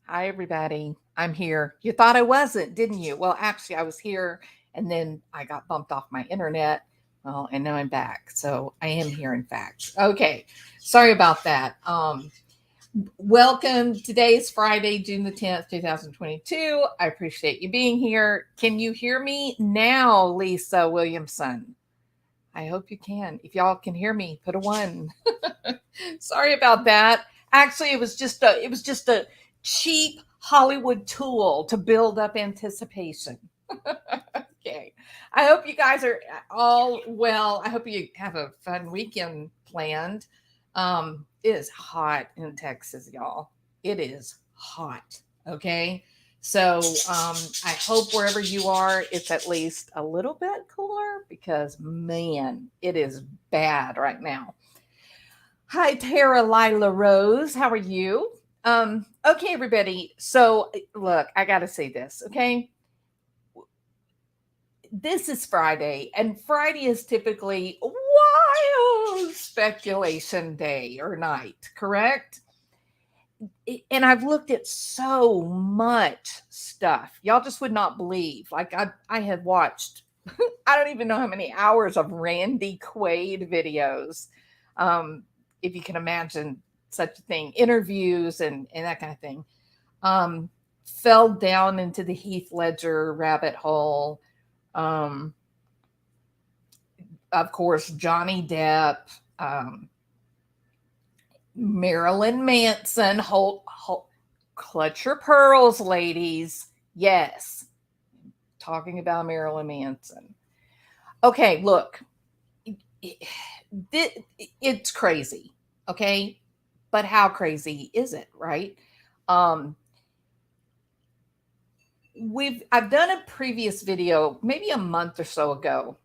Hi, everybody. I'm here. You thought I wasn't, didn't you? Well, actually, I was here and then I got bumped off my internet. Well, and now I'm back. So I am here, in fact. Okay. Sorry about that. Welcome. Today is Friday, June the 10th, 2022. I appreciate you being here. Can you hear me now, Lisa Williamson? I hope you can. If y'all can hear me, put a one. Sorry about that. Actually, it was just a cheap Hollywood tool to build up anticipation. Okay. I hope you guys are all well. I hope you have a fun weekend planned. It is hot in Texas, y'all. It is hot. Okay. So I hope wherever you are, it's at least a little bit cooler because man, it is bad right now. Hi, Tara Lila Rose. How are you? Okay, everybody. So, look, I got to say this, okay? This is Friday, and Friday is typically wild speculation day or night, correct? And I've looked at so much stuff. Y'all just would not believe. Like I have watched I don't even know how many hours of Randy Quaid videos. If you can imagine such a thing, interviews and that kind of thing. Um, Fell down into the Heath Ledger rabbit hole. Um, of course, Johnny Depp, um, Marilyn Manson, hold, clutch your pearls, ladies. Yes, talking about Marilyn Manson. Okay, look, it's crazy. Okay, but how crazy is it, right? Um, I've done a previous video, maybe a month or so ago,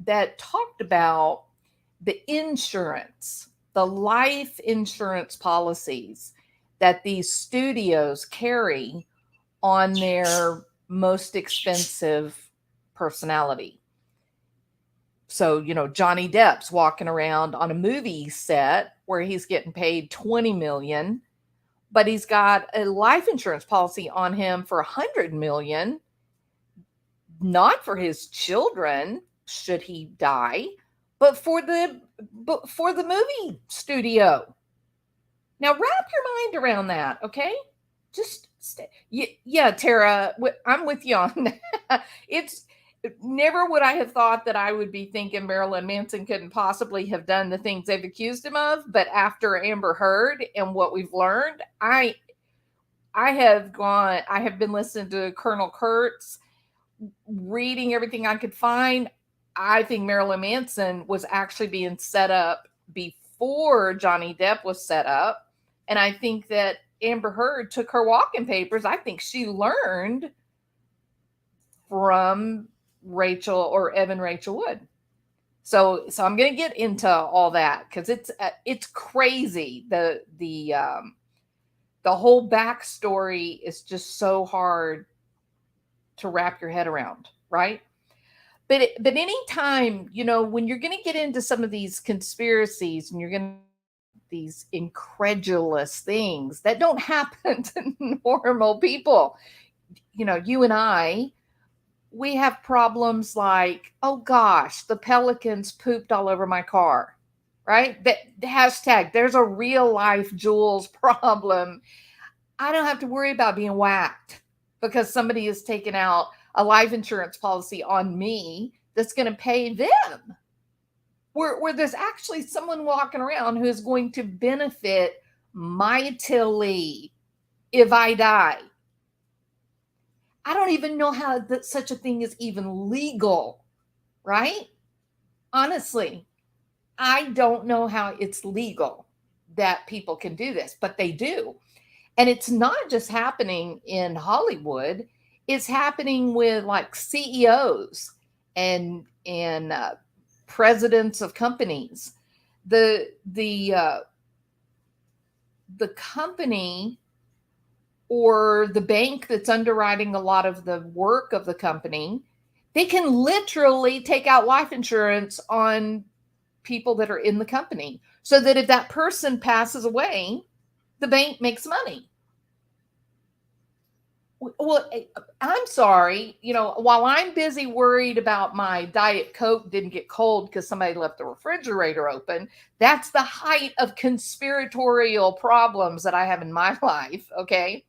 that talked about the insurance, the life insurance policies that these studios carry on their most expensive personality. So, Johnny Depp's walking around on a movie set where he's getting paid 20 million, but he's got a life insurance policy on him for 100 million, not for his children should he die, but for the movie studio. Now wrap your mind around that, okay? Just stay. Yeah, Tara, I'm with you on that. It's never would I have thought that I would be thinking Marilyn Manson couldn't possibly have done the things they've accused him of, but after Amber Heard and what we've learned, I have been listening to Colonel Kurtz, reading everything I could find. I think Marilyn Manson was actually being set up before Johnny Depp was set up. And I think that Amber Heard took her walking papers. I think she learned from Rachel or Evan Rachel Wood. So I'm going to get into all that because it's crazy. The whole backstory is just so hard to wrap your head around, right? But anytime, when you're going to get into some of these conspiracies and you're going to these incredulous things that don't happen to normal people, you and I, we have problems like, oh gosh, the pelicans pooped all over my car, right? That hashtag, there's a real life Jules problem. I don't have to worry about being whacked because somebody has taken out a life insurance policy on me that's going to pay them. Where there's actually someone walking around who is going to benefit mightily if I die. I don't even know how that such a thing is even legal, right? Honestly, I don't know how it's legal that people can do this, but they do. And it's not just happening in Hollywood, it's happening with like CEOs and presidents of companies. The company or the bank that's underwriting a lot of the work of the company, they can literally take out life insurance on people that are in the company so that if that person passes away, the bank makes money. Well, I'm sorry. While I'm busy worried about my Diet Coke didn't get cold because somebody left the refrigerator open, that's the height of conspiratorial problems that I have in my life. Okay.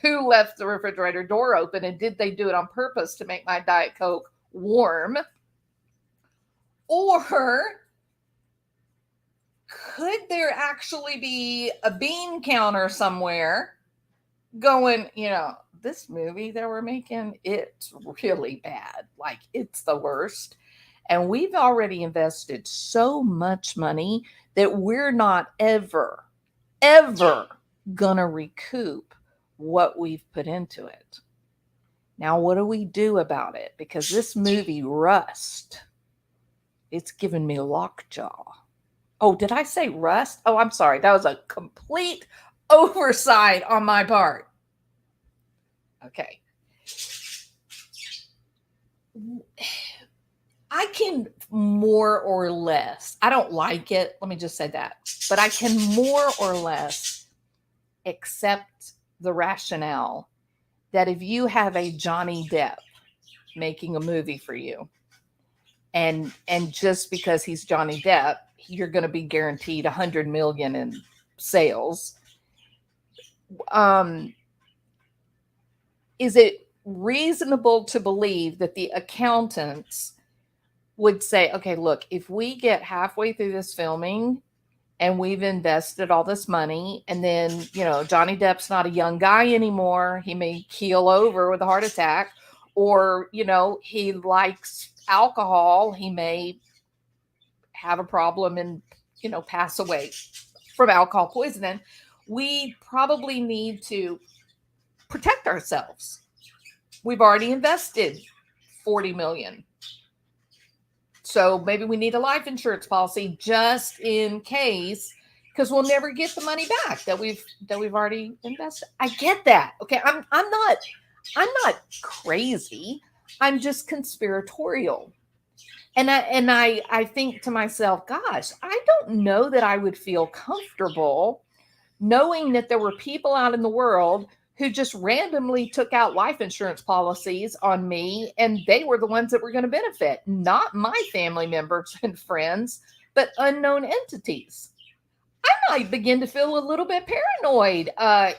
Who left the refrigerator door open, and did they do it on purpose to make my Diet Coke warm? Or could there actually be a bean counter somewhere going, this movie that we're making, it's really bad. Like, it's the worst. And we've already invested so much money that we're not ever gonna recoup what we've put into it. Now, what do we do about it? Because this movie, Rust, it's given me lockjaw. Oh, did I say Rust? Oh, I'm sorry. That was a complete oversight on my part. Okay. I can more or less, I don't like it, let me just say that, but I can more or less accept the rationale that if you have a Johnny Depp making a movie for you, and just because he's Johnny Depp, you're going to be guaranteed 100 million in sales. Is it reasonable to believe that the accountants would say, okay, look, if we get halfway through this filming and we've invested all this money, and then, Johnny Depp's not a young guy anymore, he may keel over with a heart attack, or, he likes alcohol, he may have a problem and, pass away from alcohol poisoning. We probably need to protect ourselves. We've already invested 40 million. So maybe we need a life insurance policy just in case, because we'll never get the money back that we've already invested. I get that. Okay. I'm not crazy. I'm just conspiratorial. And I think to myself, gosh, I don't know that I would feel comfortable knowing that there were people out in the world who just randomly took out life insurance policies on me, and they were the ones that were going to benefit, not my family members and friends, but unknown entities. I might begin to feel a little bit paranoid.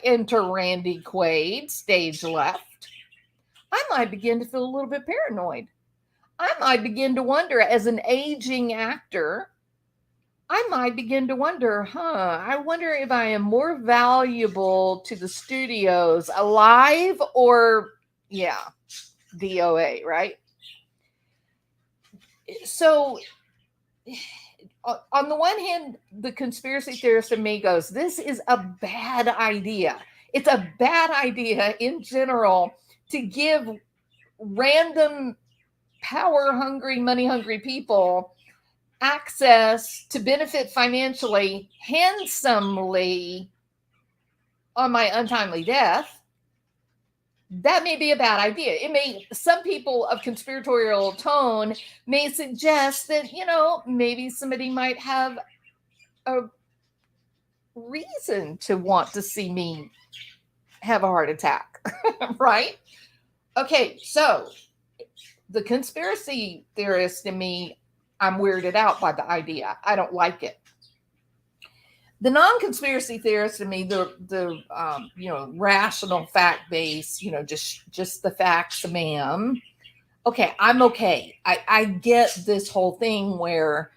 Enter Randy Quaid, stage left. I might begin to feel a little bit paranoid. I might begin to wonder, as an aging actor, I might begin to wonder, I wonder if I am more valuable to the studios alive or, DOA, right? So, on the one hand, the conspiracy theorist in me goes, this is a bad idea. It's a bad idea in general to give random power-hungry, money-hungry people access to benefit financially handsomely on my untimely death. That may be a bad idea. Some people of conspiratorial tone may suggest that, maybe somebody might have a reason to want to see me have a heart attack, right? Okay, so the conspiracy theorist in me, I'm weirded out by the idea. I don't like it. The non-conspiracy theorist in me, the rational fact base, just the facts, ma'am. Okay, I'm okay. I get this whole thing where,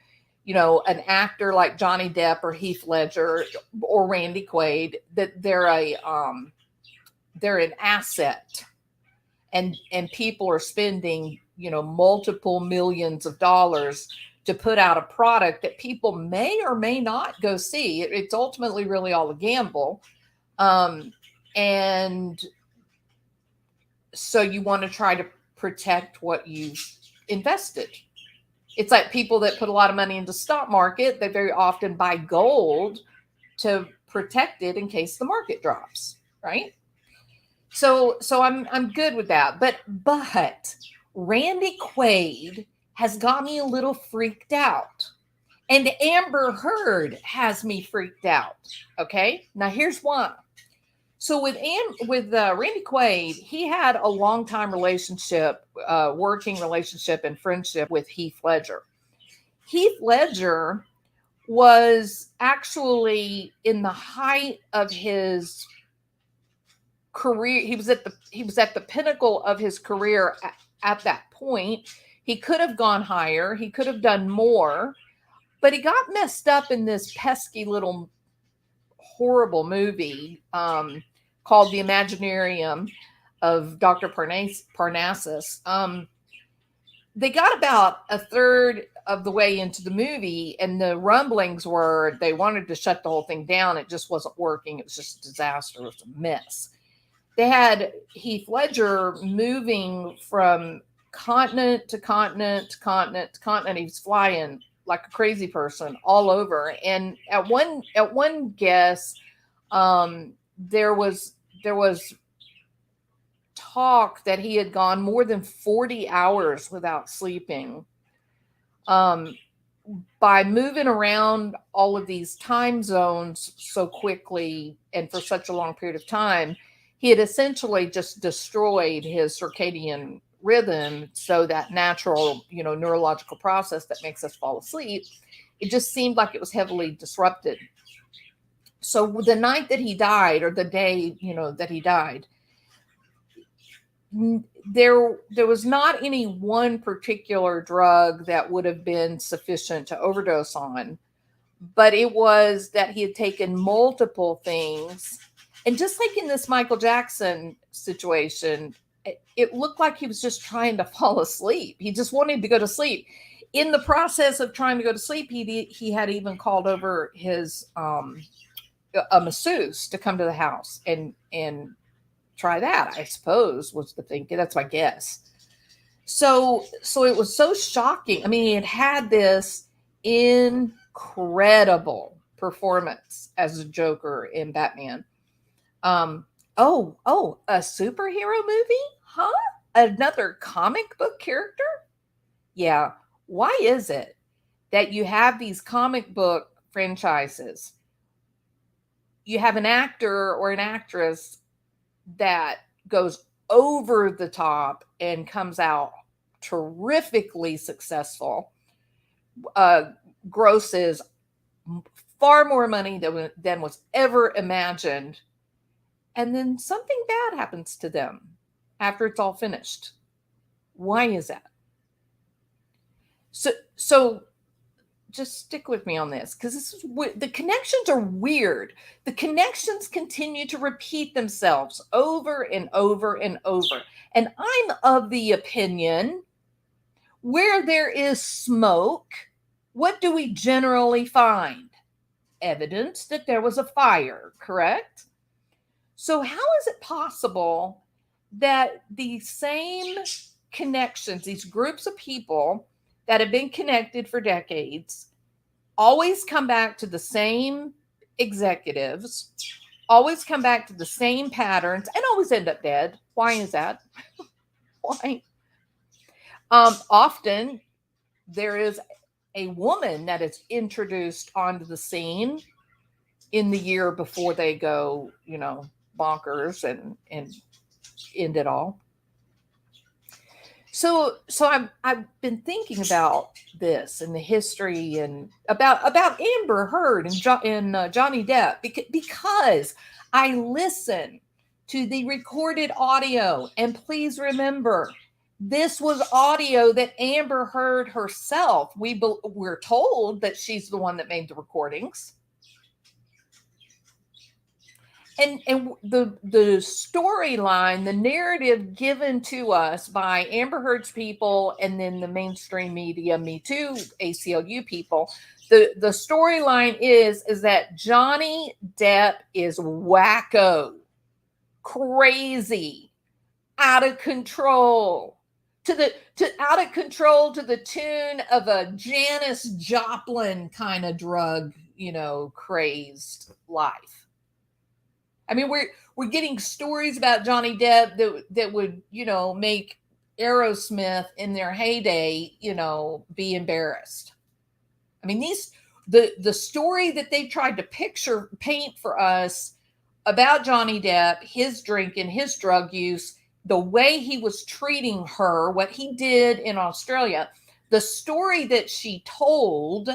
an actor like Johnny Depp or Heath Ledger or Randy Quaid, that they're an asset, and people are spending, multiple millions of dollars to put out a product that people may or may not go see. It's ultimately really all a gamble. And so you want to try to protect what you've invested. It's like people that put a lot of money into stock market, they very often buy gold to protect it in case the market drops, right? So I'm good with that. But Randy Quaid has got me a little freaked out. And Amber Heard has me freaked out. Okay? Now here's why. So with Randy Quaid, he had a long time relationship, working relationship and friendship with Heath Ledger. Heath Ledger was actually in the height of his career. He was at the pinnacle of his career at that point. He could have gone higher. He could have done more, but he got messed up in this pesky little horrible movie called The Imaginarium of Dr. Parnassus. They got about a third of the way into the movie, and the rumblings were they wanted to shut the whole thing down. It just wasn't working. It was just a disaster. It was a mess. They had Heath Ledger moving from continent to continent to continent to continent. He was flying like a crazy person all over. And at one guess, there was talk that he had gone more than 40 hours without sleeping. By moving around all of these time zones so quickly and for such a long period of time, he had essentially just destroyed his circadian rhythm. So that natural, neurological process that makes us fall asleep, it just seemed like it was heavily disrupted. So the night that he died, or the day, that he died, there was not any one particular drug that would have been sufficient to overdose on, but it was that he had taken multiple things. And just like in this Michael Jackson situation, it looked like he was just trying to fall asleep. He just wanted to go to sleep. In the process of trying to go to sleep, he had even called over his a masseuse to come to the house and try that, I suppose, was the thinking. That's my guess. So it was so shocking. I mean, he had this incredible performance as a Joker in Batman. A superhero movie? Huh? Another comic book character? Yeah. Why is it that you have these comic book franchises? You have an actor or an actress that goes over the top and comes out terrifically successful, grosses far more money than was ever imagined, and then something bad happens to them after it's all finished. Why is that? So just stick with me on this, because the connections are weird. The connections continue to repeat themselves over and over and over. And I'm of the opinion, where there is smoke, what do we generally find? Evidence that there was a fire, correct? So how is it possible that the same connections, these groups of people that have been connected for decades, always come back to the same executives, always come back to the same patterns, and always end up dead? Why is that? Why? Often there is a woman that is introduced onto the scene in the year before they go, bonkers and end it all. So I've been thinking about this and the history and about Amber Heard and Johnny Depp, because I listen to the recorded audio, and please remember, this was audio that Amber Heard herself. We're told that she's the one that made the recordings. And the storyline, the narrative given to us by Amber Heard's people, and then the mainstream media, Me Too, ACLU people, the storyline is that Johnny Depp is wacko, crazy, out of control, to the tune of a Janis Joplin kind of drug, crazed life. I mean, we're getting stories about Johnny Depp that would, make Aerosmith in their heyday, be embarrassed. I mean, the story that they tried to paint for us about Johnny Depp, his drinking, his drug use, the way he was treating her, what he did in Australia, the story that she told,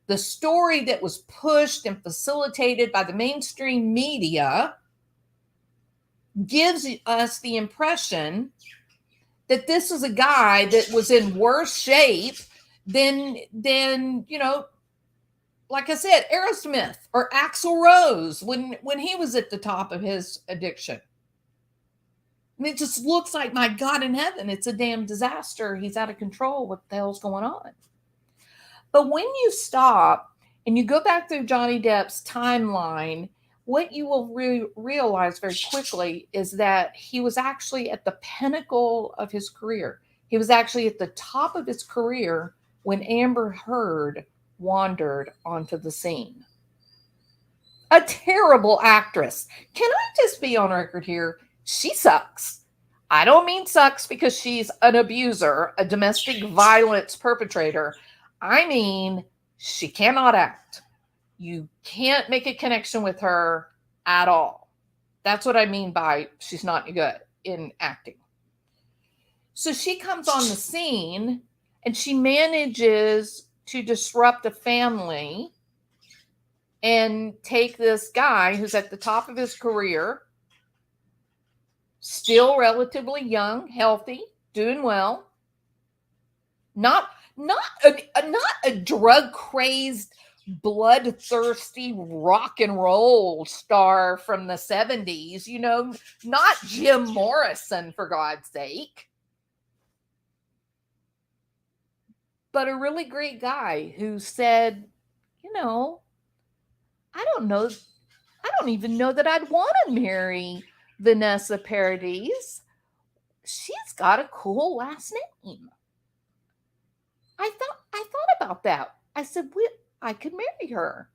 the story that was pushed and facilitated by the mainstream media gives us the impression that this is a guy that was in worse shape than like I said, Aerosmith or Axl Rose when he was at the top of his addiction. I mean, it just looks like, my God in heaven, it's a damn disaster. He's out of control. What the hell's going on? But when you stop and you go back through Johnny Depp's timeline, what you will realize very quickly is that he was actually at the pinnacle of his career. He was actually at the top of his career when Amber Heard wandered onto the scene. A terrible actress. Can I just be on record here? She sucks. I don't mean sucks because she's an abuser, a domestic violence perpetrator. I mean, she cannot act. You can't make a connection with her at all. That's what I mean by she's not good in acting. So she comes on the scene and she manages to disrupt a family and take this guy who's at the top of his career, still relatively young, healthy, doing well, not a drug crazed, bloodthirsty rock and roll star from the 70s, not Jim Morrison, for God's sake, but a really great guy who said, I don't even know that I'd want to marry Vanessa Paradis. She's got a cool last name. I thought about that. I said, I could marry her.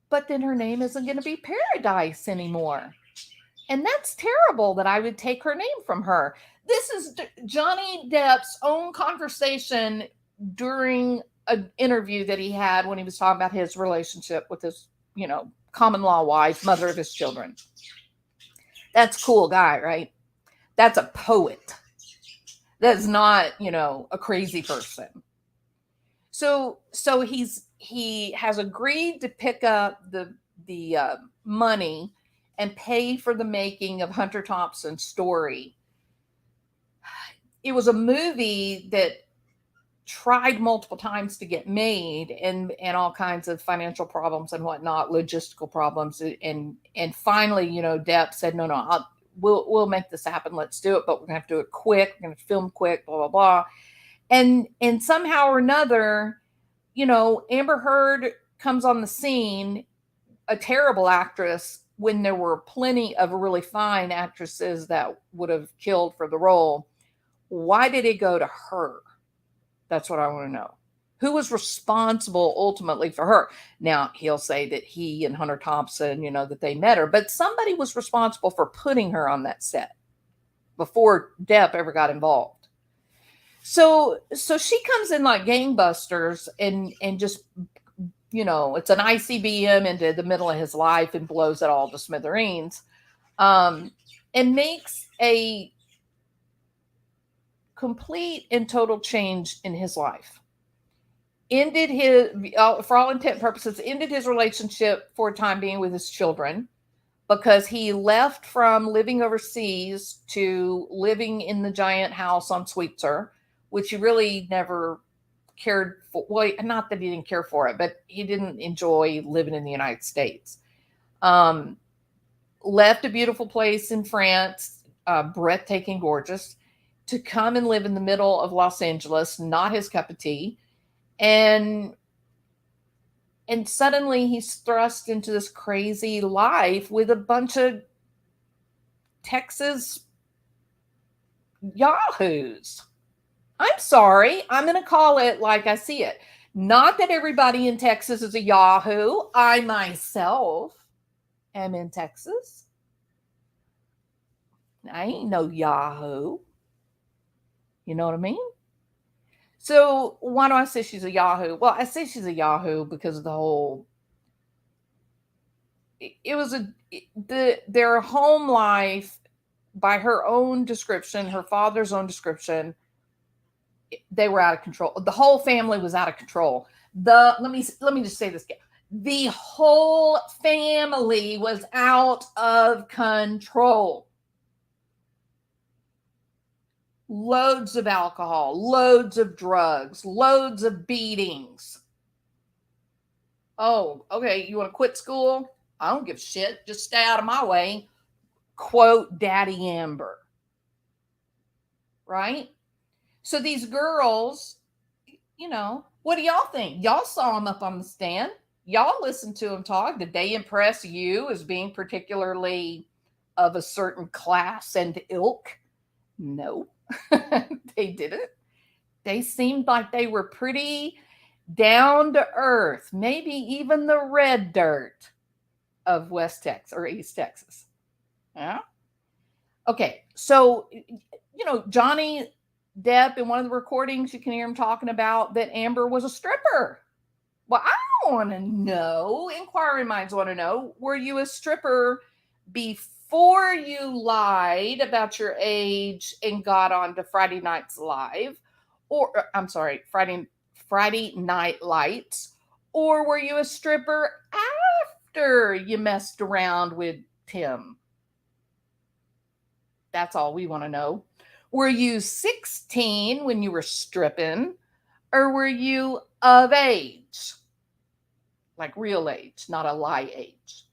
But then her name isn't going to be Paradise anymore. And that's terrible that I would take her name from her. This is Johnny Depp's own conversation during an interview that he had when he was talking about his relationship with his, common law wife, mother of his children. That's a cool guy, right? That's a poet. That's not, a crazy person. So he has agreed to pick up the money and pay for the making of Hunter Thompson's story. It was a movie that tried multiple times to get made, and all kinds of financial problems and whatnot, logistical problems, and finally, Depp said, no, we'll make this happen. Let's do it, but we're gonna have to do it quick. We're gonna film quick, blah blah blah, and somehow or another, Amber Heard comes on the scene, a terrible actress, when there were plenty of really fine actresses that would have killed for the role. Why did it go to her? That's what I want to know. Who was responsible ultimately for her? Now, he'll say that he and Hunter Thompson, that they met her, but somebody was responsible for putting her on that set before Depp ever got involved. So she comes in like gangbusters and just, it's an ICBM into the middle of his life and blows it all to smithereens, and makes a complete and total change in his life. Ended his, for all intent and purposes, ended his relationship for a time being with his children, because he left from living overseas to living in the giant house on Sweetser, which he really never cared for. Well, not that he didn't care for it, but he didn't enjoy living in the United States. Left a beautiful place in France, breathtaking, gorgeous, to come and live in the middle of Los Angeles, not his cup of tea. And suddenly he's thrust into this crazy life with a bunch of Texas yahoos. I'm sorry. I'm going to call it like I see it. Not that everybody in Texas is a yahoo. I myself am in Texas. I ain't no yahoo. You know what I mean? So why do I say she's a yahoo? Well, I say she's a yahoo because of the whole it was their home life, by her own description, her father's own description, they were out of control. The whole family was out of control. Let me just say this again. The whole family was out of control. Loads of alcohol, loads of drugs, loads of beatings. Oh, okay, you want to quit school? I don't give a shit. Just stay out of my way. Quote Daddy Amber. Right? So these girls, what do y'all think? Y'all saw them up on the stand. Y'all listened to them talk. Did they impress you as being particularly of a certain class and ilk? No, they didn't. They seemed like they were pretty down to earth, maybe even the red dirt of West Texas or East Texas. Yeah. Okay. So, Johnny Depp, in one of the recordings, you can hear him talking about that Amber was a stripper. Well, I want to know, inquiring minds want to know, were you a stripper before you lied about your age and got on to Friday Night's Live? Or, I'm sorry, Friday Night Lights? Or were you a stripper after you messed around with Tim? That's all we want to know. Were you 16 when you were stripping, or were you of age? Like real age, not a lie age.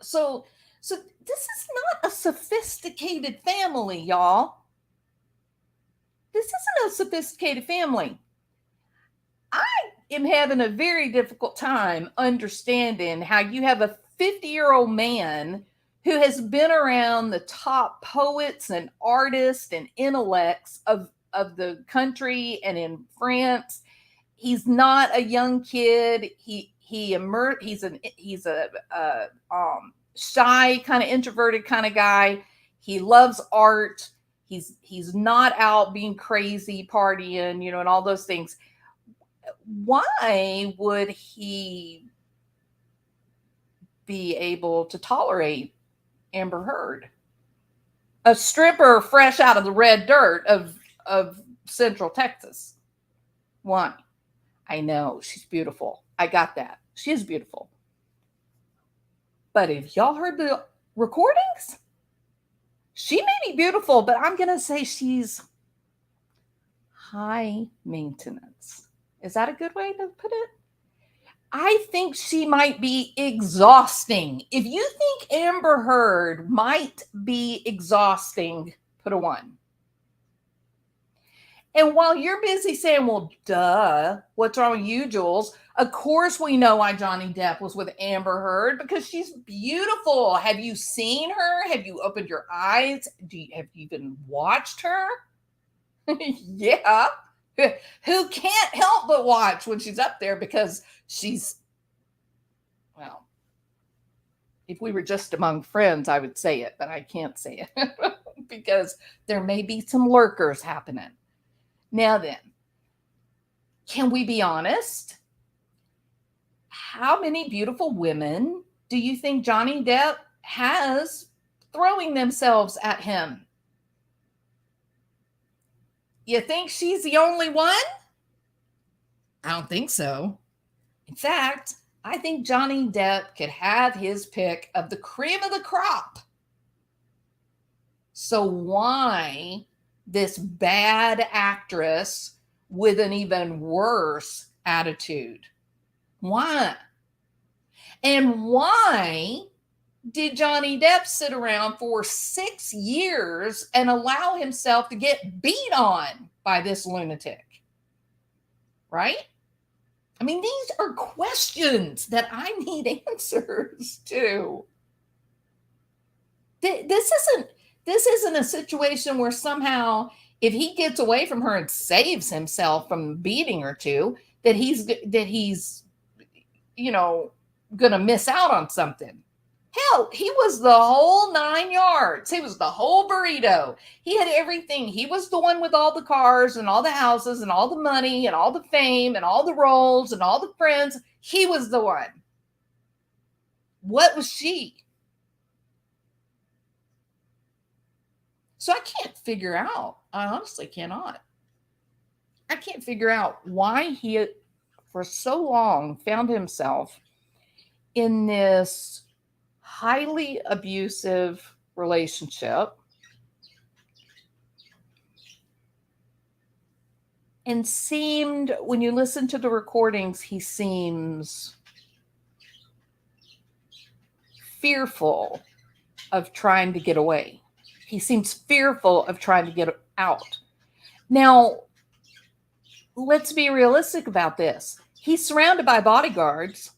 So this is not a sophisticated family, y'all. This isn't a sophisticated family. I am having a very difficult time understanding how you have a 50-year-old man who has been around the top poets and artists and intellects of the country and in France. He's not a young kid. He's a shy, kind of introverted kind of guy. He loves art. He's not out being crazy, partying, and all those things. Why would he be able to tolerate Amber Heard, a stripper fresh out of the red dirt of Central Texas? Why? I know she's beautiful. I got that. She is beautiful. But if y'all heard the recordings, she may be beautiful, but I'm going to say she's high maintenance. Is that a good way to put it? I think she might be exhausting. If you think Amber Heard might be exhausting, put a 1. And while you're busy saying, well, duh, what's wrong with you, Jules? Of course we know why Johnny Depp was with Amber Heard, because she's beautiful. Have you seen her? Have you opened your eyes? Have you even watched her? Yeah. Who can't help but watch when she's up there, because she's, well, if we were just among friends, I would say it, but I can't say it because there may be some lurkers happening. Now then, can we be honest? How many beautiful women do you think Johnny Depp has throwing themselves at him? You think she's the only one? I don't think so. In fact, I think Johnny Depp could have his pick of the cream of the crop. So why this bad actress with an even worse attitude? Why? And why did Johnny Depp sit around for 6 years and allow himself to get beat on by this lunatic? Right? I mean, these are questions that I need answers to. This isn't a situation where somehow, if he gets away from her and saves himself from beating her to, that he's gonna miss out on something. Hell, he was the whole 9 yards. He was the whole burrito. He had everything. He was the one with all the cars and all the houses and all the money and all the fame and all the roles and all the friends. He was the one. What was she? So I can't figure out. I honestly cannot. I can't figure out why he, for so long, found himself in this highly abusive relationship and seemed, when you listen to the recordings, he seems fearful of trying to get away. He seems fearful of trying to get out. Now, let's be realistic about this. He's surrounded by bodyguards.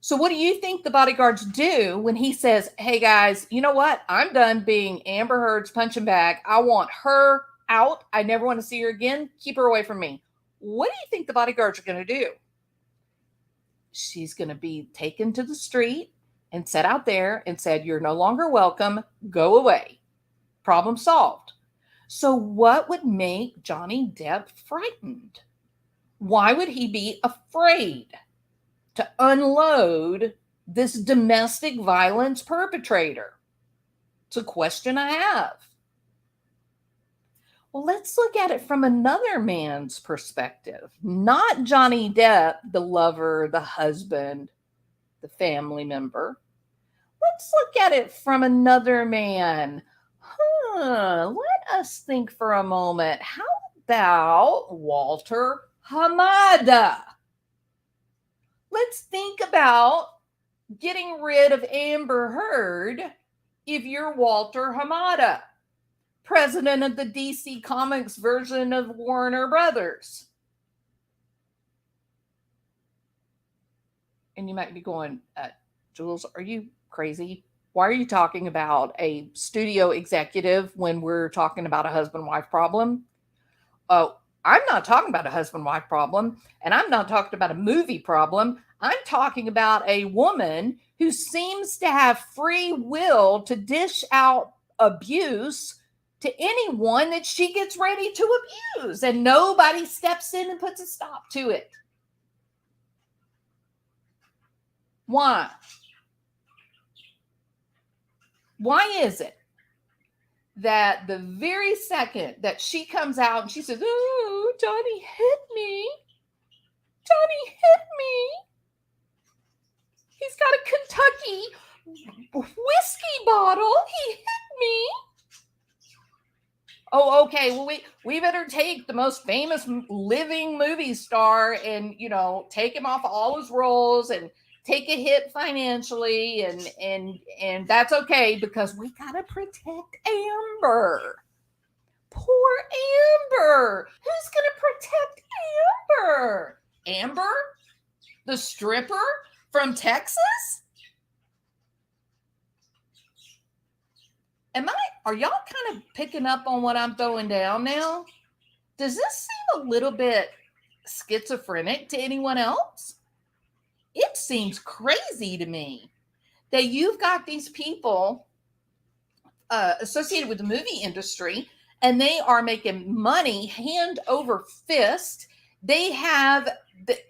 So what do you think the bodyguards do when he says, hey guys, you know what? I'm done being Amber Heard's punching bag. I want her out. I never want to see her again. Keep her away from me. What do you think the bodyguards are going to do? She's going to be taken to the street and set out there and said, you're no longer welcome. Go away. Problem solved. So what would make Johnny Depp frightened? Why would he be afraid to unload this domestic violence perpetrator? It's a question I have. Well, let's look at it from another man's perspective, not Johnny Depp, the lover, the husband, the family member. Let's look at it from another man. Let us think for a moment. How about Walter Hamada? Let's think about getting rid of Amber Heard if you're Walter Hamada, president of the DC Comics version of Warner Brothers. And you might be going, Jules, are you crazy? Why are you talking about a studio executive when we're talking about a husband-wife problem? Oh, I'm not talking about a husband-wife problem, and I'm not talking about a movie problem. I'm talking about a woman who seems to have free will to dish out abuse to anyone that she gets ready to abuse, and nobody steps in and puts a stop to it. Why? Why is it that the very second that she comes out and she says, oh, Johnny hit me. Johnny hit me. He's got a Kentucky whiskey bottle. He hit me. Oh, okay. Well, we better take the most famous living movie star and, take him off all his roles and take a hit financially, and that's okay because we gotta protect Amber. Poor Amber. Who's gonna protect Amber? Amber, the stripper from Texas? Are y'all kind of picking up on what I'm throwing down now? Does this seem a little bit schizophrenic to anyone else? It seems crazy to me that you've got these people associated with the movie industry, and they are making money hand over fist. They have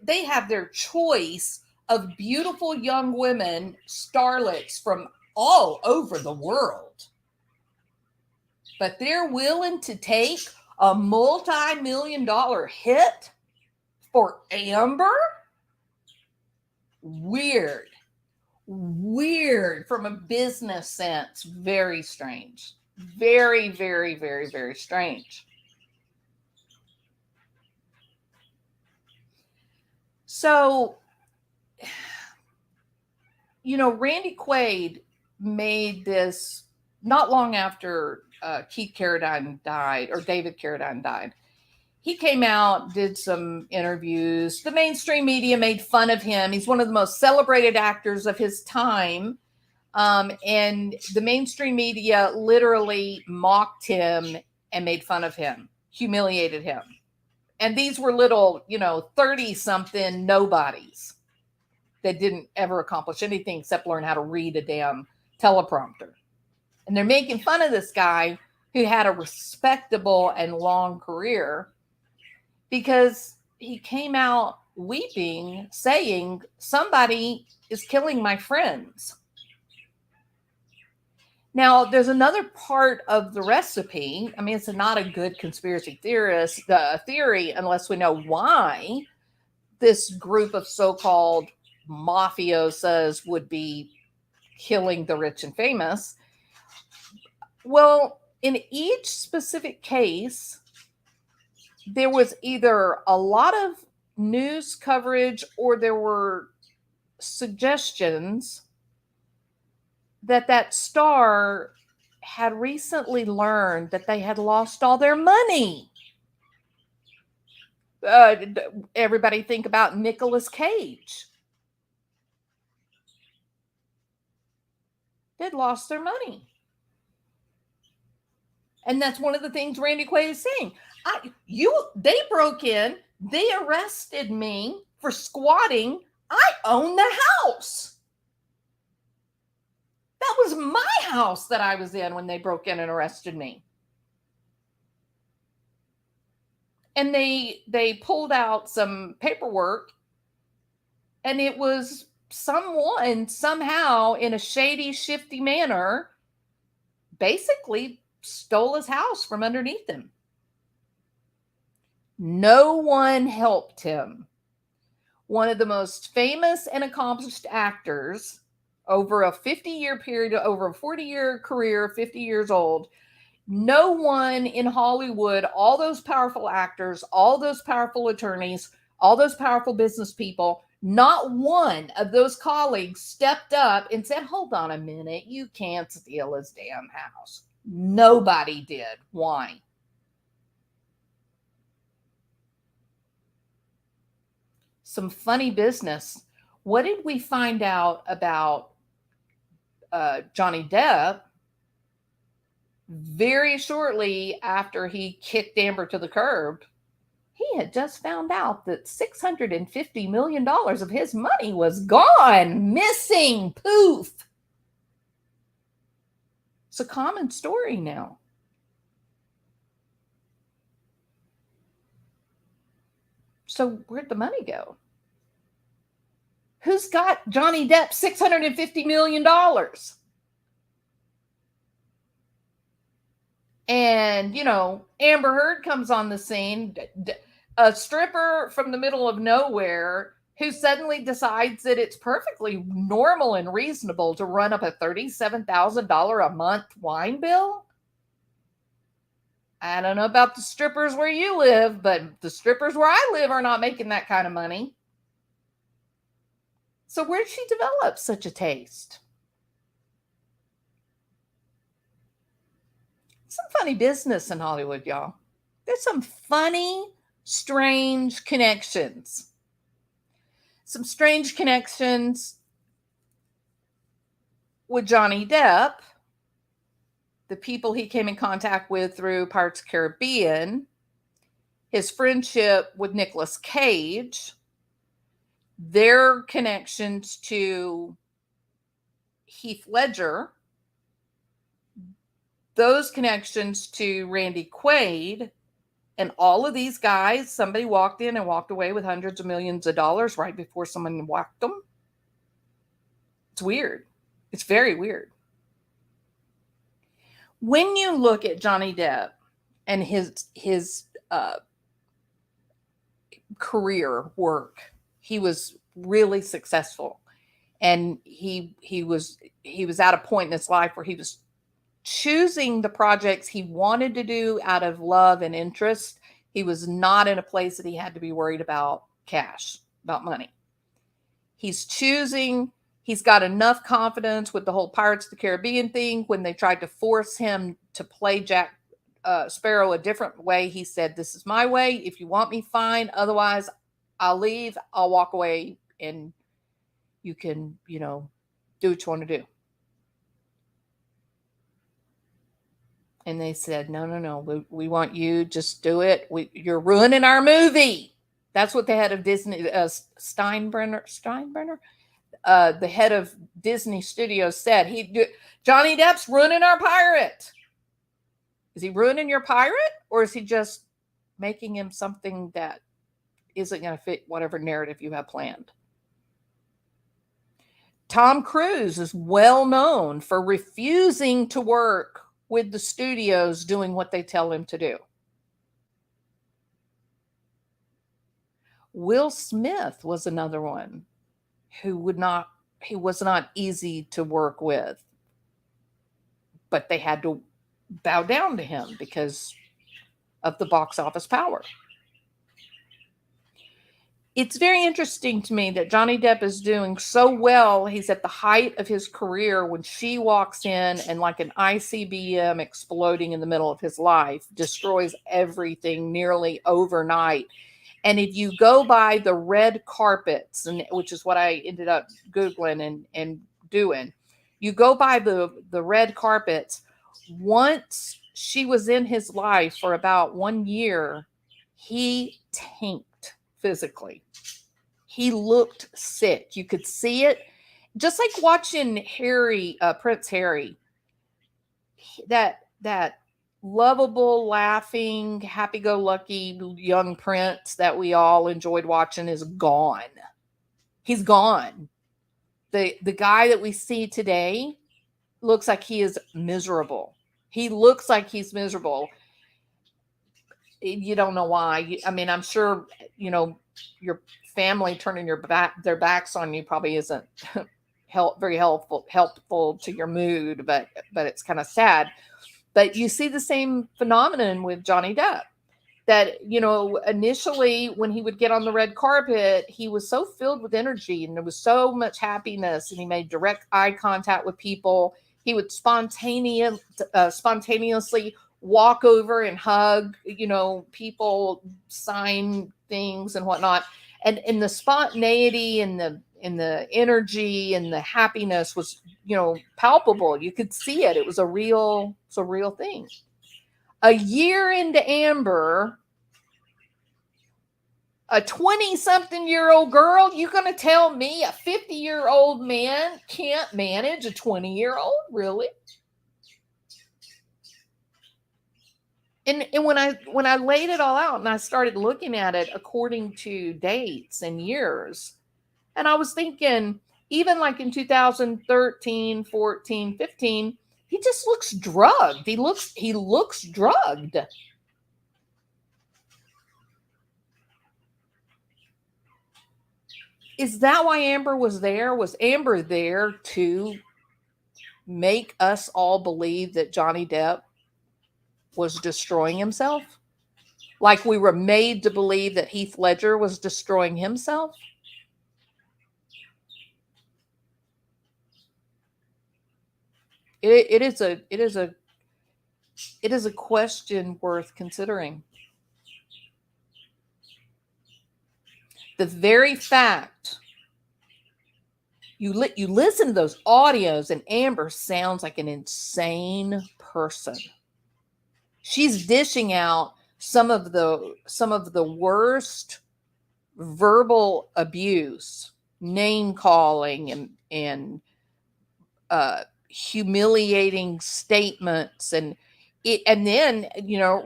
their choice of beautiful young women, starlets from all over the world, but they're willing to take a multi-million-dollar hit for Amber? Weird from a business sense. Very strange. Very, very, very, very strange. So, Randy Quaid made this not long after Keith Carradine died, or David Carradine died. He came out, did some interviews. The mainstream media made fun of him. He's one of the most celebrated actors of his time. And the mainstream media literally mocked him and made fun of him, humiliated him. And these were little, 30-something nobodies that didn't ever accomplish anything except learn how to read a damn teleprompter. And they're making fun of this guy who had a respectable and long career, because he came out weeping, saying, somebody is killing my friends. Now, there's another part of the recipe. I mean, it's not a good conspiracy theory unless we know why this group of so-called mafiosos would be killing the rich and famous. Well, in each specific case, there was either a lot of news coverage or there were suggestions that star had recently learned that they had lost all their money. Everybody think about Nicolas Cage. They'd lost their money. And that's one of the things Randy Quaid is saying. They broke in, they arrested me for squatting. I own the house. That was my house that I was in when they broke in and arrested me. And they pulled out some paperwork, and it was someone somehow in a shady, shifty manner basically stole his house from underneath him. No one helped him. One of the most famous and accomplished actors over a 50-year period, over a 40-year career, 50 years old. No one in Hollywood, all those powerful actors, all those powerful attorneys, all those powerful business people, not one of those colleagues stepped up and said, hold on a minute, you can't steal his damn house. Nobody did. Why? Some funny business. What did we find out about Johnny Depp very shortly after he kicked Amber to the curb? He had just found out that $650 million of his money was gone, missing, poof. It's a common story now. So where'd the money go? Who's got Johnny Depp $650 million? And, Amber Heard comes on the scene, a stripper from the middle of nowhere who suddenly decides that it's perfectly normal and reasonable to run up a $37,000 a month wine bill. I don't know about the strippers where you live, but the strippers where I live are not making that kind of money. So where'd she develop such a taste? Some funny business in Hollywood, y'all. There's some funny, strange connections. Some strange connections with Johnny Depp, the people he came in contact with through Pirates of the Caribbean, his friendship with Nicolas Cage, their connections to Heath Ledger, those connections to Randy Quaid, and all of these guys, somebody walked in and walked away with hundreds of millions of dollars right before someone whacked them. It's weird. It's very weird. When you look at Johnny Depp and his career work, he was really successful, and he was at a point in his life where he was choosing the projects he wanted to do out of love and interest. He was not in a place that he had to be worried about cash, about money. He's got enough confidence with the whole Pirates of the Caribbean thing. When they tried to force him to play Jack Sparrow a different way, he said, this is my way. If you want me, fine. Otherwise, I'll leave. I'll walk away, and you can, do what you want to do. And they said, no, we want you, just do it. You're ruining our movie. That's what the head of Disney, Steinbrenner, the head of Disney Studios said. Johnny Depp's ruining our pirate. Is he ruining your pirate, or is he just making him something that isn't going to fit whatever narrative you have planned. Tom Cruise is well known for refusing to work with the studios doing what they tell him to do. Will Smith was another one who was not easy to work with, but they had to bow down to him because of the box office power. It's very interesting to me that Johnny Depp is doing so well. He's at the height of his career when she walks in and, like an ICBM exploding in the middle of his life, destroys everything nearly overnight. And if you go by the red carpets, and which is what I ended up Googling and doing, you go by the red carpets. Once she was in his life for about 1 year, he tanked physically. He looked sick. You could see it. Just like watching Harry, Prince Harry, that lovable, laughing, happy-go-lucky young prince that we all enjoyed watching is gone. He's gone. The guy that we see today looks like he is miserable. He looks like he's miserable. You don't know why. I mean, I'm sure, your family turning their backs on you probably isn't very helpful to your mood, but it's kind of sad. But you see the same phenomenon with Johnny Depp, that, initially when he would get on the red carpet, he was so filled with energy and there was so much happiness, and he made direct eye contact with people. He would spontaneously walk over and hug, people, sign things and whatnot. And the spontaneity and the energy and the happiness was, palpable. You could see it. It was a real thing. A year into Amber, a 20-something-year-old girl, you going to tell me a 50-year-old man can't manage a 20-year-old? Really? And when I laid it all out and I started looking at it according to dates and years, and I was thinking, even like in 2013, 14, 15, he just looks drugged. He looks drugged. Is that why Amber was there? Was Amber there to make us all believe that Johnny Depp was destroying himself? Like we were made to believe that Heath Ledger was destroying himself? It is a question worth considering. The very fact you listen to those audios, and Amber sounds like an insane person. She's dishing out some of the worst verbal abuse, name calling, and humiliating statements, and then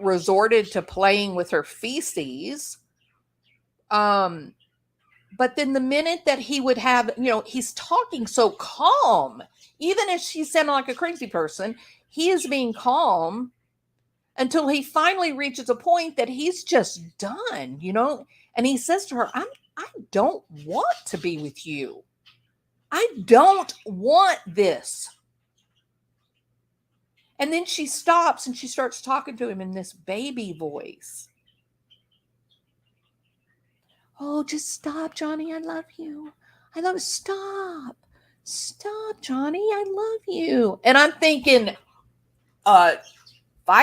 resorted to playing with her feces. But then the minute that he would have, he's talking so calm, even as she's sounding like a crazy person, he is being calm until he finally reaches a point that he's just done, and he says to her, I don't want to be with you. I don't want this. And then she stops and she starts talking to him in this baby voice. Oh, just stop, Johnny. I love you. Stop. Stop, Johnny. I love you. And I'm thinking, 5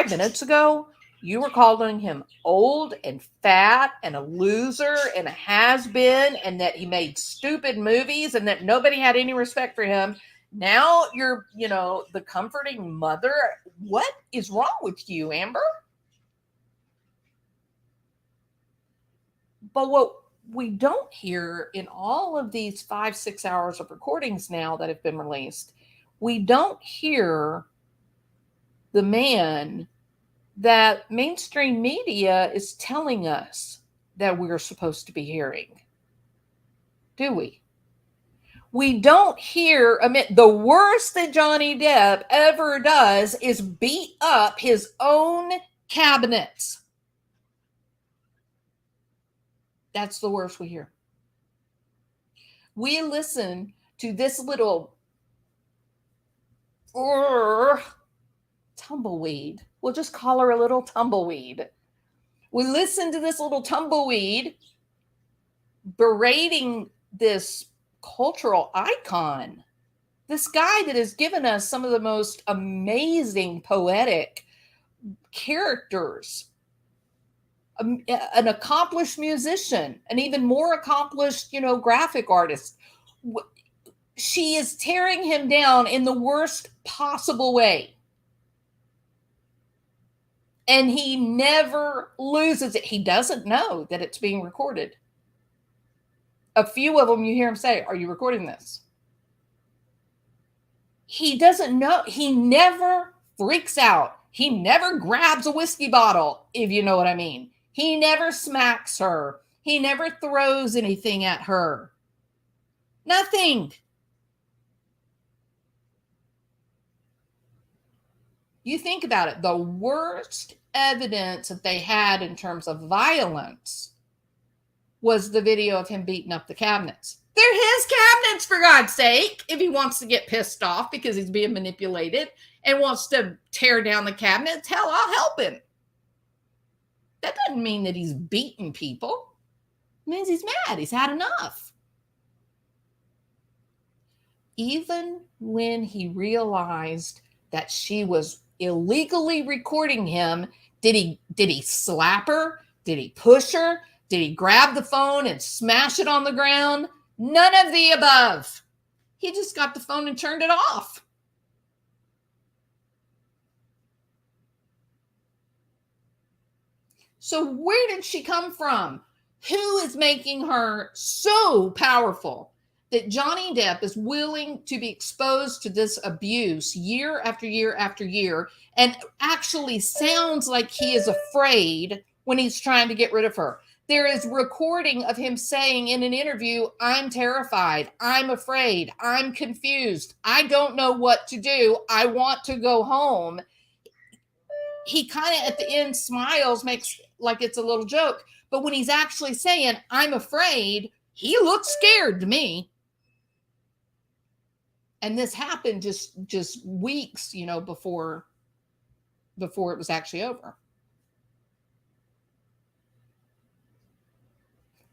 minutes ago, you were calling him old and fat and a loser and a has-been, and that he made stupid movies and that nobody had any respect for him. Now you're, the comforting mother. What is wrong with you, Amber? But what we don't hear in all of these 5-6 hours of recordings now that have been released, we don't hear the man that mainstream media is telling us that we're supposed to be hearing, do we? We don't hear the worst that Johnny Depp ever does is beat up his own cabinets. That's the worst we hear. We listen to this little tumbleweed. We'll just call her a little tumbleweed. We listen to this little tumbleweed berating this cultural icon, this guy that has given us some of the most amazing poetic characters, an accomplished musician, an even more accomplished, graphic artist. She is tearing him down in the worst possible way. And he never loses it. He doesn't know that it's being recorded. A few of them you hear him say, "Are you recording this?" He doesn't know. He never freaks out. He never grabs a whiskey bottle, if you know what I mean. He never smacks her. He never throws anything at her. Nothing. You think about it. The worst evidence that they had in terms of violence was the video of him beating up the cabinets. They're his cabinets, for God's sake, if he wants to get pissed off because he's being manipulated and wants to tear down the cabinets. Hell, I'll help him. That doesn't mean that he's beating people. It means he's mad. He's had enough. Even when he realized that she was illegally recording him, did he slap her? Did he push her? Did he grab the phone and smash it on the ground? None of the above. He just got the phone and turned it off. So where did she come from? Who is making her so powerful that Johnny Depp is willing to be exposed to this abuse year after year after year and actually sounds like he is afraid when he's trying to get rid of her? There is recording of him saying in an interview, "I'm terrified. I'm afraid. I'm confused. I don't know what to do. I want to go home." He kind of at the end smiles, makes like it's a little joke. But when he's actually saying, "I'm afraid," he looks scared to me. And this happened just weeks, before it was actually over.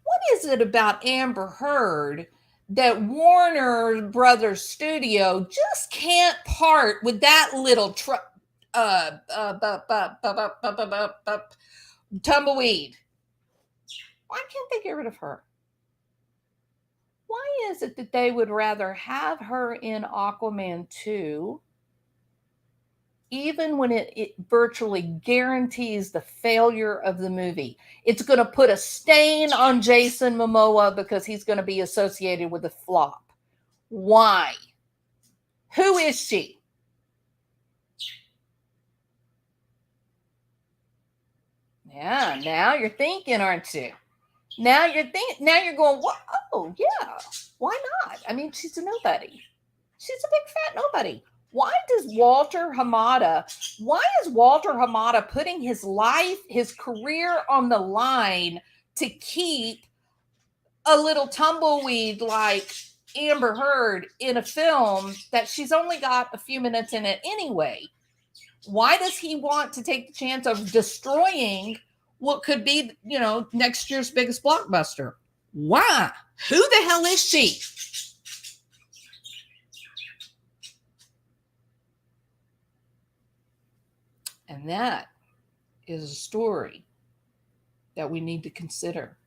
What is it about Amber Heard that Warner Brothers Studio just can't part with that little tumbleweed? Why can't they get rid of her? Why is it that they would rather have her in Aquaman 2, even when it virtually guarantees the failure of the movie? It's going to put a stain on Jason Momoa because he's going to be associated with a flop. Why? Who is she? Yeah, now you're thinking, aren't you? Now you're going, what? Oh, yeah. Why not? I mean, she's a nobody. She's a big fat nobody. Why is Walter Hamada putting his life, his career on the line to keep a little tumbleweed like Amber Heard in a film that she's only got a few minutes in it anyway? Why does he want to take the chance of destroying what could be, next year's biggest blockbuster? Why? Who the hell is she? And that is a story that we need to consider.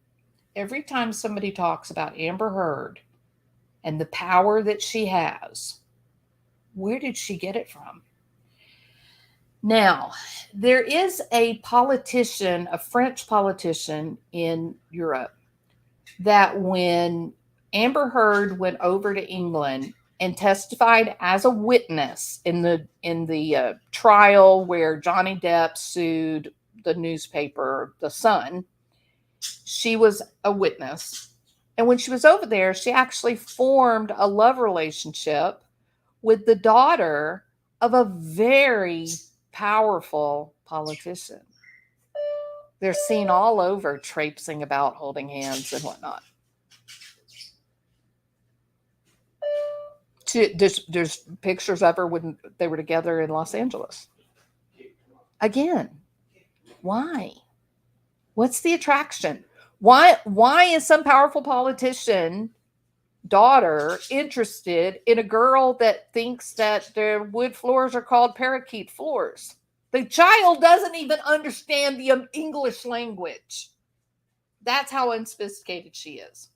Every time somebody talks about Amber Heard and the power that she has, where did she get it from? Now, there is a politician, a French politician in Europe, that when Amber Heard went over to England and testified as a witness in the trial where Johnny Depp sued the newspaper, The Sun, she was a witness. And when she was over there, she actually formed a love relationship with the daughter of a very powerful politician. They're seen all over traipsing about, holding hands and whatnot. There's pictures of her when they were together in Los Angeles. Again, why? What's the attraction? Why is some powerful politician daughter interested in a girl that thinks that their wood floors are called parakeet floors? The child doesn't even understand the English language. That's how unsophisticated she is.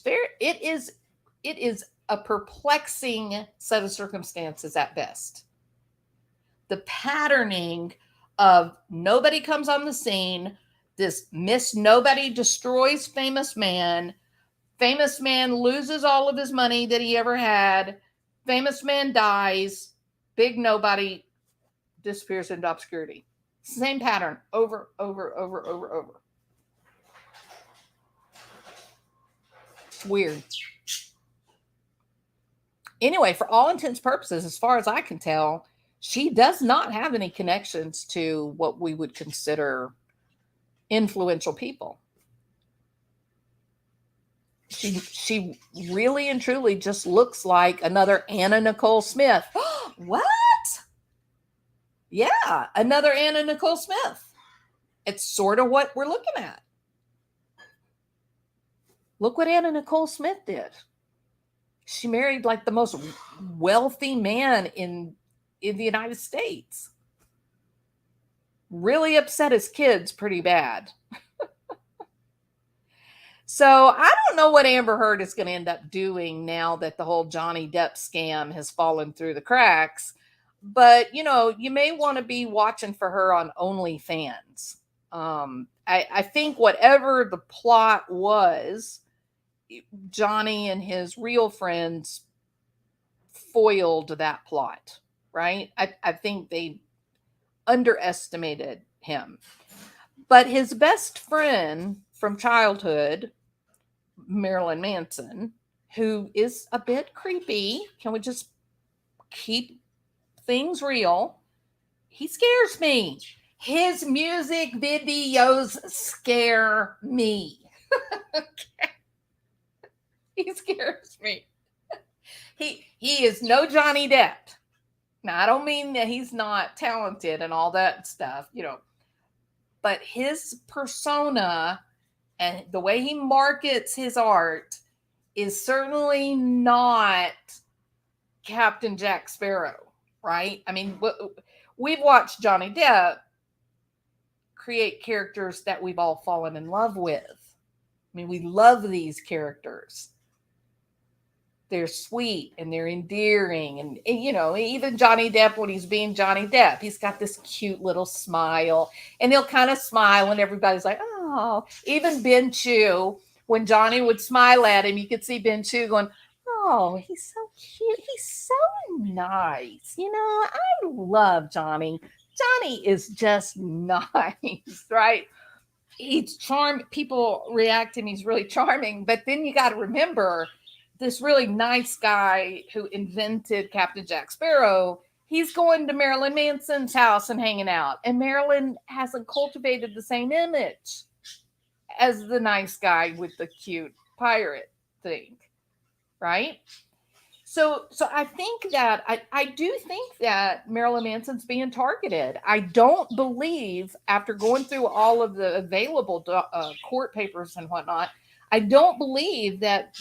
It is a perplexing set of circumstances at best. The patterning of nobody comes on the scene, this Miss Nobody destroys famous man loses all of his money that he ever had, famous man dies, big nobody disappears into obscurity. Same pattern over. Weird. Anyway, for all intents and purposes, as far as I can tell, she does not have any connections to what we would consider influential people. She really and truly just looks like another Anna Nicole Smith. What? Yeah, another Anna Nicole Smith. It's sort of what we're looking at. Look what Anna Nicole Smith did. She married like the most wealthy man in the United States. Really upset his kids pretty bad. So I don't know what Amber Heard is going to end up doing now that the whole Johnny Depp scam has fallen through the cracks. But, you know, you may want to be watching for her on OnlyFans. I think whatever the plot was, Johnny and his real friends foiled that plot, right? I think they underestimated him. But his best friend from childhood, Marilyn Manson, who is a bit creepy, can we just keep things real? He scares me. His music videos scare me. Okay. He scares me. He is no Johnny Depp. Now, I don't mean that he's not talented and all that stuff, you know, but his persona and the way he markets his art is certainly not Captain Jack Sparrow, right? I mean, we've watched Johnny Depp create characters that we've all fallen in love with. I mean, we love these characters. They're sweet and they're endearing. And, you know, even Johnny Depp, when he's being Johnny Depp, he's got this cute little smile. And he'll kind of smile and everybody's like, oh. Even Ben Chew, when Johnny would smile at him, you could see Ben Chew going, oh, he's so cute. He's so nice. You know, I love Johnny. Johnny is just nice, right? He's charming. People react to him. He's really charming. But then you got to remember, this really nice guy who invented Captain Jack Sparrow, he's going to Marilyn Manson's house and hanging out. And Marilyn hasn't cultivated the same image as the nice guy with the cute pirate thing, right? So I think that, I do think that Marilyn Manson's being targeted. I don't believe, after going through all of the available court papers and whatnot, I don't believe that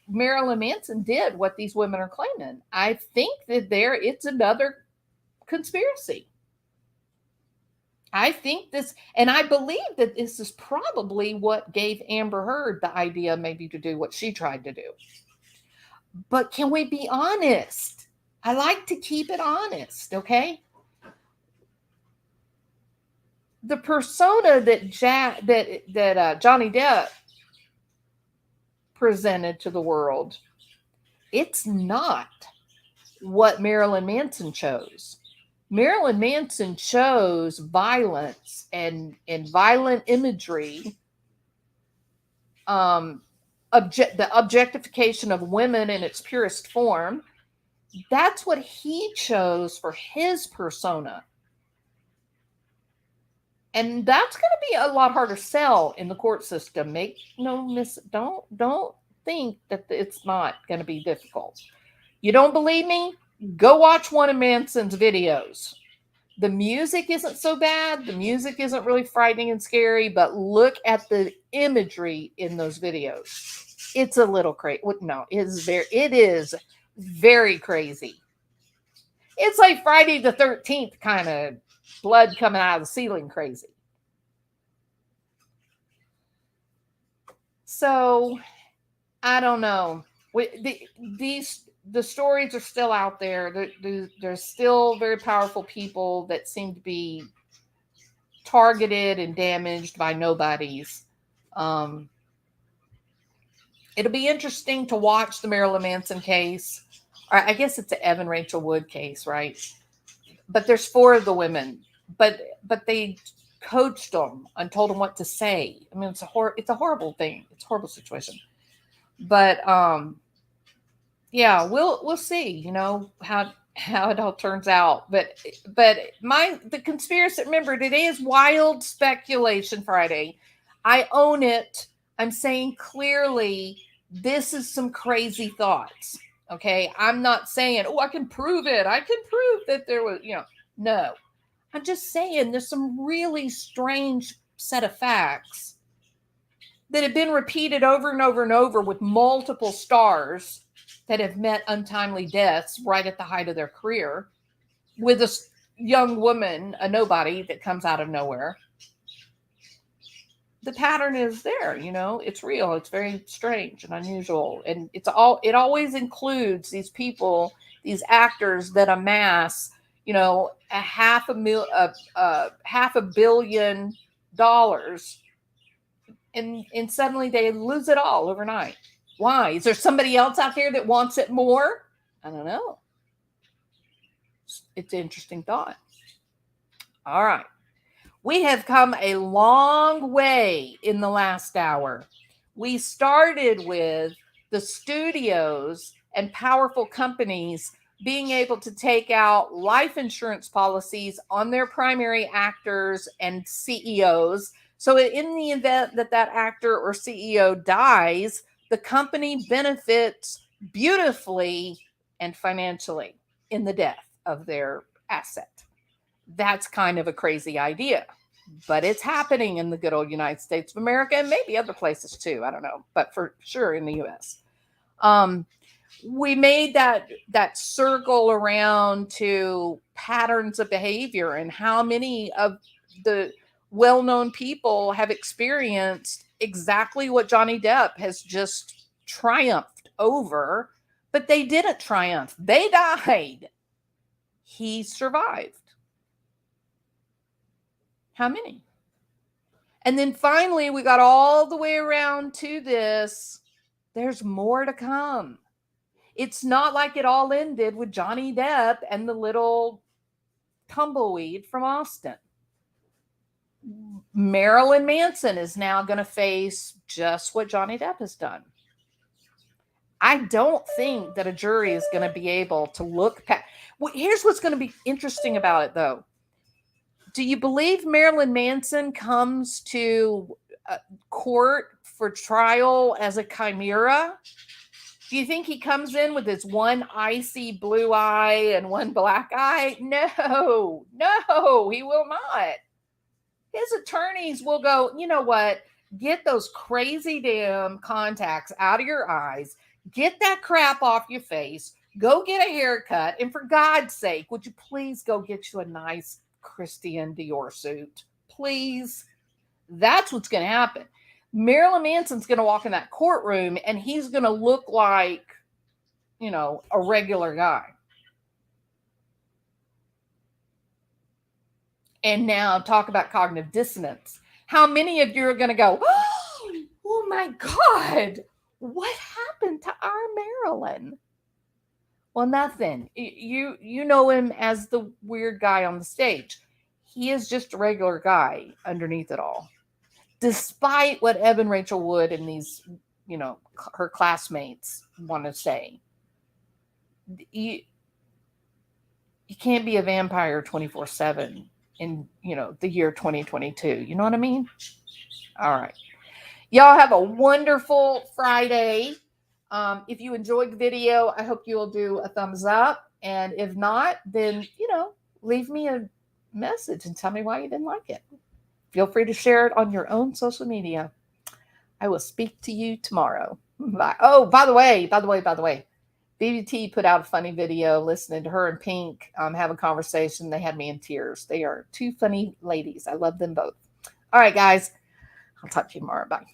Marilyn Manson did what these women are claiming. I think that it's another conspiracy. I think this, and I believe that this is probably what gave Amber Heard the idea maybe to do what she tried to do. But can we be honest? I like to keep it honest, okay? The persona that Johnny Depp presented to the world, it's not what Marilyn Manson chose. Marilyn Manson chose violence and violent imagery, the objectification of women in its purest form. That's what he chose for his persona. And that's going to be a lot harder sell in the court system. Make no miss. Don't think that it's not going to be difficult. You don't believe me? Go watch one of Manson's videos. The music isn't so bad. The music isn't really frightening and scary, but look at the imagery in those videos. It's a little crazy. No, it is very crazy. It's like Friday the 13th kind of blood coming out of the ceiling crazy. So, I don't know. The stories are still out there. There's still very powerful people that seem to be targeted and damaged by nobodies. It'll be interesting to watch the Marilyn Manson case. Or I guess it's the Evan Rachel Wood case, right? But there's 4 of the women, but they coached them and told them what to say. I mean, it's a horrible thing. It's a horrible situation. But yeah, we'll see, how it all turns out. But the conspiracy, remember, today is Wild Speculation Friday. I own it. I'm saying clearly this is some crazy thoughts. Okay. I'm not saying, I can prove it. I can prove that there was, no. I'm just saying there's some really strange set of facts that have been repeated over and over and over with multiple stars that have met untimely deaths right at the height of their career, with a young woman, a nobody that comes out of nowhere. The pattern is there, it's real. It's very strange and unusual. And it always includes these people, these actors that amass, $500 million, and suddenly they lose it all overnight. Why? Is there somebody else out there that wants it more? I don't know. It's an interesting thought. All right. We have come a long way in the last hour. We started with the studios and powerful companies being able to take out life insurance policies on their primary actors and CEOs. So in the event that actor or CEO dies, the company benefits beautifully and financially in the death of their asset. That's kind of a crazy idea, but it's happening in the good old United States of America, and maybe other places too. I don't know, but for sure in the U.S. We made that circle around to patterns of behavior and how many of the well-known people have experienced exactly what Johnny Depp has just triumphed over, but they didn't triumph. They died. He survived. How many? And then finally, we got all the way around to this. There's more to come. It's not like it all ended with Johnny Depp and the little tumbleweed from Austin. Marilyn Manson is now going to face just what Johnny Depp has done. I don't think that a jury is going to be able to look past. Well, here's what's going to be interesting about it, though. Do you believe Marilyn Manson comes to court for trial as a chimera? Do you think he comes in with his one icy blue eye and one black eye? No, he will not. His attorneys will go, you know what? Get those crazy damn contacts out of your eyes. Get that crap off your face. Go get a haircut. And for God's sake, would you please go get you a nice Christian Dior suit? Please. That's what's going to happen. Marilyn Manson's going to walk in that courtroom and he's going to look like, a regular guy. And now talk about cognitive dissonance. How many of you are going to go, oh my God, what happened to our Marilyn? Well, nothing. You know him as the weird guy on the stage. He is just a regular guy underneath it all. Despite what Evan Rachel Wood and these, her classmates want to say. You, you can't be a vampire 24/7 in, the year 2022. You know what I mean? All right. Y'all have a wonderful Friday. If you enjoyed the video, I hope you'll do a thumbs up. And if not, then, leave me a message and tell me why you didn't like it. Feel free to share it on your own social media. I will speak to you tomorrow. Bye. Oh, by the way, BBT put out a funny video listening to her and Pink have a conversation. They had me in tears. They are two funny ladies. I love them both. All right, guys. I'll talk to you tomorrow. Bye.